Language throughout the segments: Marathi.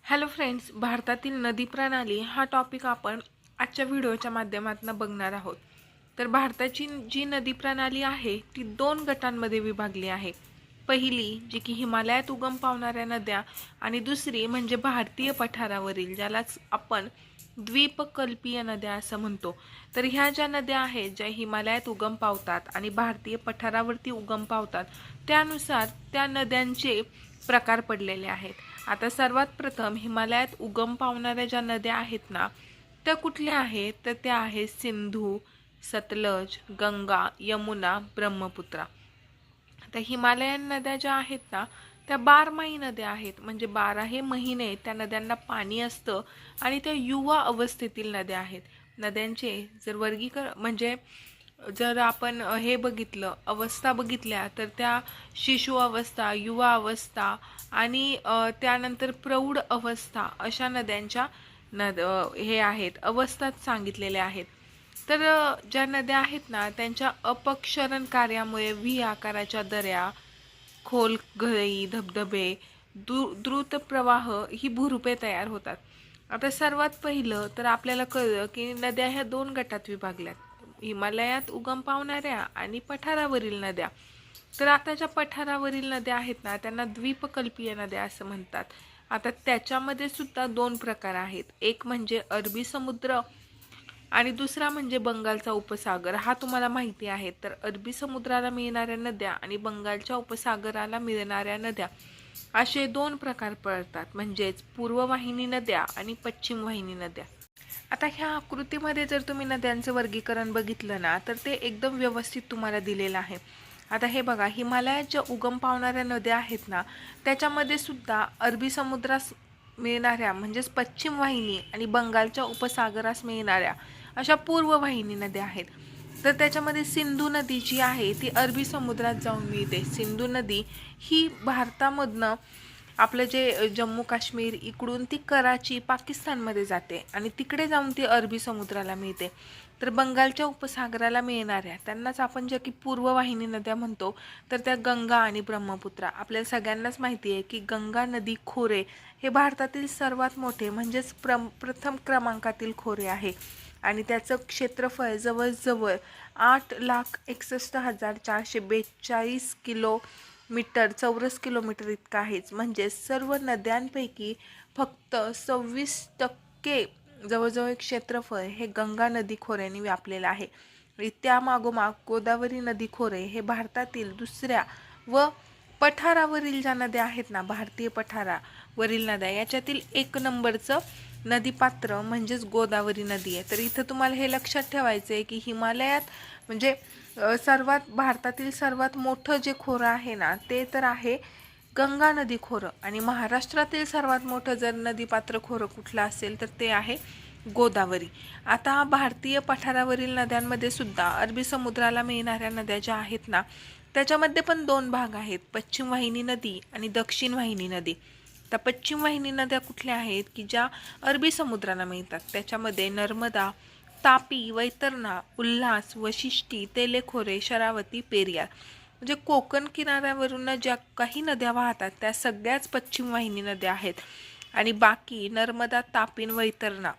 हॅलो फ्रेंड्स, भारतातील नदी प्रणाली हा टॉपिक आपण आजच्या व्हिडिओच्या माध्यमातून बघणार आहोत. तर भारताची जी नदी प्रणाली आहे ती दोन गटांमध्ये विभागली आहे. पहिली जी की हिमालयात उगम पावणाऱ्या नद्या आणि दुसरी म्हणजे भारतीय पठारावरील, ज्यालाच आपण द्वीपकल्पीय नद्या असं म्हणतो. तर ह्या ज्या नद्या आहेत ज्या हिमालयात उगम पावतात आणि भारतीय पठारावरती उगम पावतात, त्यानुसार त्या नद्यांचे प्रकार पडलेले आहेत. आता सर्वात प्रथम हिमालयात उगम पावणाऱ्या ज्या नद्या आहेत ना, त्या कुठल्या आहेत तर त्या आहेत सिंधू, सतलज, गंगा, यमुना, ब्रह्मपुत्रा. आता हिमालयन नद्या ज्या आहेत ना त्या बारमाही नद्या आहेत, म्हणजे 12 महिने त्या नद्यांना पाणी असतं आणि त्या युवा अवस्थेतील नद्या आहेत. नद्यांचे जर वर्गीकरण म्हणजे जर आपण हे बघितलं अवस्था बघितल्या तर त्या शिशु अवस्था, युवा अवस्था आणि त्यानंतर प्रौढ अवस्था अशा नद्यांच्या हे आहेत अवस्थात सांगितलेल्या आहेत. तर ज्या नद्या आहेत ना त्यांच्या अपक्षरण कार्यामुळे व्ही आकाराच्या दऱ्या, खोल गळई, धबधबे, द्रुत प्रवाह ही भूरूपे तयार होतात. आता सर्वात पहिलं तर आपल्याला कळलं की नद्या ह्या दोन गटात विभागल्यात, हिमालयात उगम पावणाऱ्या आणि पठारावरील नद्या. तर आता ज्या पठारावरील नद्या आहेत ना त्यांना द्वीपकल्पीय नद्या असं म्हणतात. आता त्याच्यामध्ये सुद्धा दोन प्रकार आहेत, एक म्हणजे अरबी समुद्र आणि दुसरा म्हणजे बंगालचा उपसागर. हा तुम्हाला माहिती आहे. तर अरबी समुद्राला मिळणाऱ्या नद्या आणि बंगालच्या उपसागराला मिळणाऱ्या नद्या असे दोन प्रकार पडतात, म्हणजेच पूर्ववाहिनी नद्या आणि पश्चिम वाहिनी नद्या. आता ह्या आकृतीमध्ये जर तुम्ही नद्यांचे वर्गीकरण बघितलं ना तर ते एकदम व्यवस्थित तुम्हाला दिलेलं आहे. आता हे बघा, हिमालयात ज्या उगम पावणाऱ्या नद्या आहेत ना त्याच्यामध्ये सुद्धा अरबी समुद्रास मिळणाऱ्या म्हणजेच पश्चिम वाहिनी आणि बंगालच्या उपसागरास मिळणाऱ्या अशा पूर्ववाहिनी नद्या आहेत. तर त्याच्यामध्ये सिंधू नदी जी आहे ती अरबी समुद्रात जाऊन मिळते. सिंधू नदी ही भारतामधनं आपलं जे जम्मू काश्मीर इकडून ती कराची पाकिस्तानमध्ये जाते आणि तिकडे जाऊन ती अरबी समुद्राला मिळते. तर बंगालच्या उपसागराला मिळणाऱ्या त्यांनाच आपण ज्या की पूर्ववाहिनी नद्या म्हणतो, तर त्या गंगा आणि ब्रह्मपुत्रा. आपल्याला सगळ्यांनाच माहिती आहे की गंगा नदी खोरे हे भारतातील सर्वात मोठे म्हणजेच प्रथम क्रमांकातील खोरे आहे आणि त्याचं क्षेत्रफळ जवळजवळ 8,61,442 किलोमीटर चौरस किलोमीटर इतका आहेच. म्हणजे सर्व नद्यांपैकी फक्त 26% जवळजवळ क्षेत्रफळ हे गंगा नदी खोऱ्याने व्यापलेलं आहे. त्यामागोमाग गोदावरी नदी खोरे हे भारतातील दुसऱ्या व पठारावरील ज्या नद्या आहेत ना भारतीय पठारावरील नद्या याच्यातील 1 नंबरचं नदीपात्र म्हणजेच गोदावरी नदी आहे. तर इथं तुम्हाला हे लक्षात ठेवायचं आहे की हिमालयात म्हणजे सर्वात भारतातील सर्वात मोठं जे खोरं आहे ना ते तर आहे गंगा नदी खोरं आणि महाराष्ट्रातील सर्वात मोठं जर नदीपात्र खोरं कुठलं असेल तर ते आहे गोदावरी. आता भारतीय पठारावरील नद्यांमध्ये सुद्धा अरबी समुद्राला मिळणाऱ्या नद्या ज्या आहेत ना त्याच्यामध्ये पण दोन भाग आहेत, पश्चिम वाहिनी नदी आणि दक्षिण वाहिनी नदी. तर पश्चिम वाहिनी नद्या कुठल्या आहेत की ज्या अरबी समुद्राला मिळतात, त्याच्यामध्ये नर्मदा, तापी, वैतरणा, उल्हास, वशिष्ठी, तेलेखोरे, शरावती, पेरियार. म्हणजे कोकण किनाऱ्यावरून ज्या काही नद्या वाहतात त्या सगळ्याच पश्चिम वाहिनी नद्या आहेत आणि बाकी नर्मदा, तापी, वैतरणा,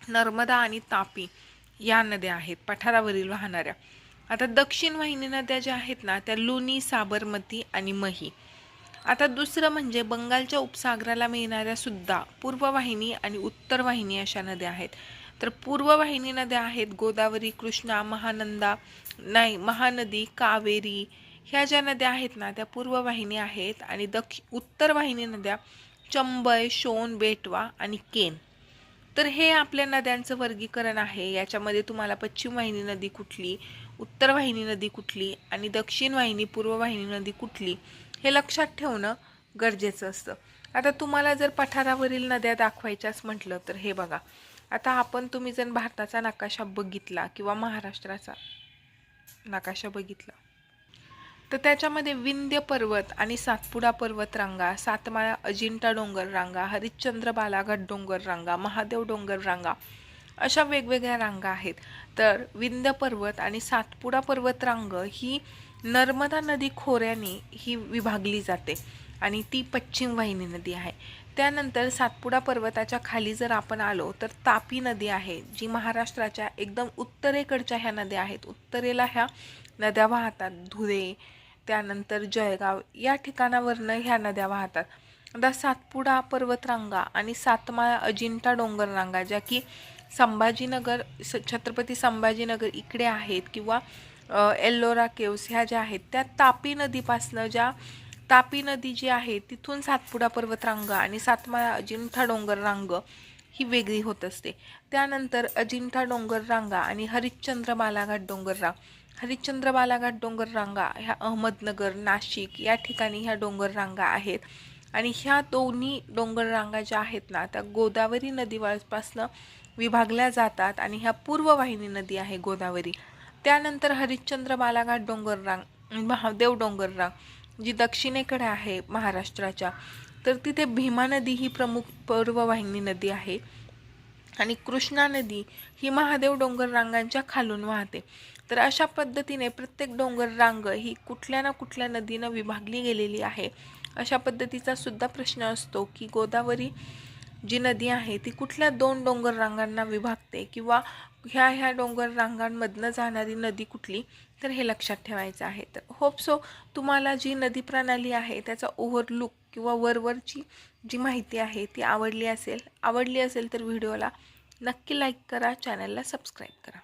नर्मदा आणि तापी या नद्या आहेत पठारावरील वाहणाऱ्या. आता दक्षिण वाहिनी नद्या ज्या आहेत ना त्या लुनी, साबरमती आणि मही. आता दुसरं म्हणजे बंगालच्या उपसागराला मिळणाऱ्या सुद्धा पूर्ववाहिनी आणि उत्तरवाहिनी अशा नद्या आहेत. तर पूर्ववाहिनी नद्या आहेत गोदावरी, कृष्णा, महानदी, कावेरी. ह्या ज्या नद्या आहेत ना त्या पूर्ववाहिनी आहेत आणि उत्तरवाहिनी नद्या चंबळ, शोण, बेटवा आणि केन. तर हे आपल्या नद्यांचं वर्गीकरण आहे. याच्यामध्ये तुम्हाला पश्चिम वाहिनी नदी कुठली, उत्तर वाहिनी नदी कुठली आणि दक्षिण वाहिनी पूर्ववाहिनी नदी कुठली हे लक्षात ठेवणं गरजेचं असतं. आता तुम्हाला जर पठारावरील नद्या दाखवायच्याच म्हटलं तर हे बघा, आता तुम्ही जर भारताचा नकाशा बघितला किंवा महाराष्ट्राचा नकाशा बघितला तर त्याच्यामध्ये विंध्य पर्वत आणि सातपुडा पर्वत रांगा, सातमाळा अजिंठा डोंगर रांगा, हरिश्चंद्र बालाघाट डोंगर रांगा, महादेव डोंगर रांगा अशा वेगवेगळ्या रांगा आहेत. तर विंध्य पर्वत आणि सातपुडा पर्वत रांग ही नर्मदा नदी खोऱ्याने ही विभागली जाते आणि ती पश्चिम वाहिनी नदी आहे. त्यानंतर सातपुडा पर्वताच्या खाली जर आपण आलो तर तापी नदी आहे, जी महाराष्ट्राच्या एकदम उत्तरेकडच्या ह्या नद्या आहेत. उत्तरेला ह्या नद्या वाहतात. धुळे, त्यानंतर जळगाव या ठिकाणावरनं ह्या नद्या वाहतात. आता सातपुडा पर्वतरांगा आणि सातमाळा अजिंठा डोंगररांगा ज्या की संभाजीनगर, छत्रपती संभाजीनगर इकडे आहेत, किंवा एल्लोरा केव्स ह्या ज्या आहेत त्या तापी नदीपासनं, ज्या तापी नदी जी आहे तिथून सातपुडा पर्वतरांगा आणि सातमाळा अजिंठा डोंगररांग ही वेगळी होत असते. त्यानंतर अजिंठा डोंगररांगा आणि हरिश्चंद्र बालाघाट डोंगररांग, हरिश्चंद्र बालाघाट डोंगररांगा ह्या अहमदनगर, नाशिक या ठिकाणी ह्या डोंगररांगा आहेत. आणि ह्या दोन्ही डोंगररांगा ज्या आहेत ना त्या गोदावरी नदीपासनं विभागल्या जातात आणि ह्या पूर्ववाहिनी नदी आहे गोदावरी. त्यानंतर हरिश्चंद्र बालाघाट डोंगररांग, महादेव डोंगररांग जी दक्षिणेकडे आहे महाराष्ट्राच्या, तर तिथे भीमा नदी ही प्रमुख पूर्ववाहिनी नदी आहे. आणि कृष्णा नदी ही महादेव डोंगररांगांच्या खालून वाहते. तर अशा पद्धतीने प्रत्येक डोंगररांग ही कुठल्या ना कुठल्या नदीनं विभागली गेलेली आहे. अशा पद्धतीचा सुद्धा प्रश्न असतो की गोदावरी जी नदी आहे ती कुठल्या 2 डोंगररांगांना विभागते, किंवा ह्या डोंगररांगांमधनं जाणारी नदी कुठली, तर हे लक्षात ठेवायचं आहे. तर होप सो तुम्हाला जी नदी प्रणाली आहे त्याचा ओव्हरलुक किंवा वरवरची जी माहिती आहे ती आवडली असेल तर व्हिडिओला नक्की लाईक करा, चॅनलला सबस्क्राईब करा.